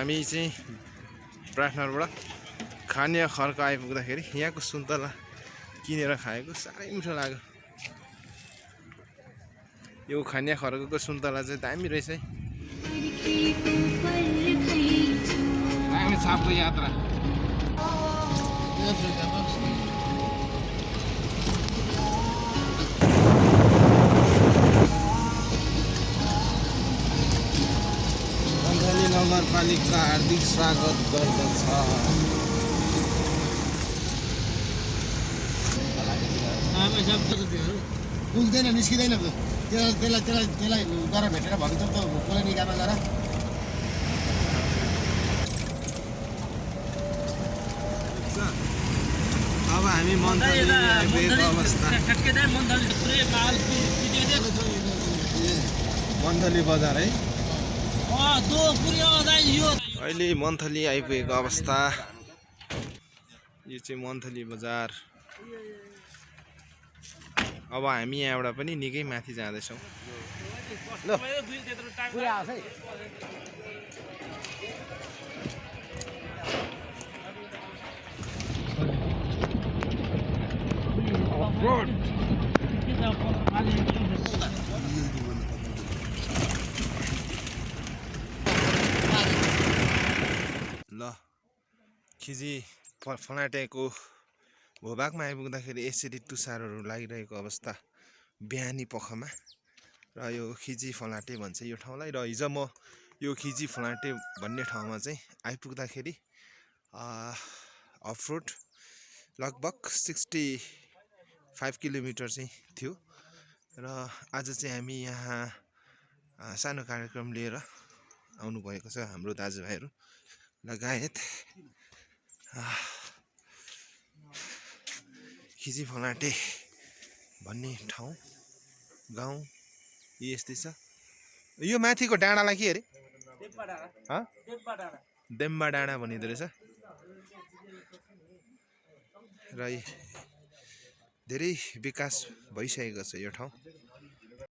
हामी चाहिँ प्रार्थनाबाट खाने खर्क आइपुग्दाखेरि यहाँको सुन्तला किनेर खाएको साह्रै मिठो लाग्यो। यो खानिया खर्कको सुन्तला चाहिँ दामी रहेछ है। दामी छाप्दो यात्रा। मन्थली नगरपालिका हार्दिक स्वागत गर्दछ। पुग्दैन निस्किँदैन त्यसलाई गर भेटेर भन्छ त कसले निकाल्न गर। अब हामी मन्थली बजार है। अहिले मन्थली आइपुगेको अवस्था। यो चाहिँ मन्थली बजार। अब हामी यहाँबाट पनि निकै माथि जाँदैछौँ। ल खिजी फलाटेको भूभागमा आइपुग्दाखेरि यसरी तुषारहरू लागिरहेको अवस्था बिहानी पखमा। र यो खिजी फलाटे भन्छ यो ठाउँलाई। र हिजो म यो खिजी फलाटे भन्ने ठाउँमा चाहिँ आइपुग्दाखेरि अफ रोड लगभग 65 किलोमिटर चाहिँ थियो। र आज चाहिँ हामी यहाँ सानो कार्यक्रम लिएर आउनुभएको छ हाम्रो दाजुभाइहरू लगायत। खिजी फलाटे भन्ने ठाउँ गाउँ यस्तै छ। यो माथिको डाँडालाई के अरे? देम्बा डाँडा भनिँदो रहेछ। र धेरै विकास भइसकेको छ यो ठाउँ।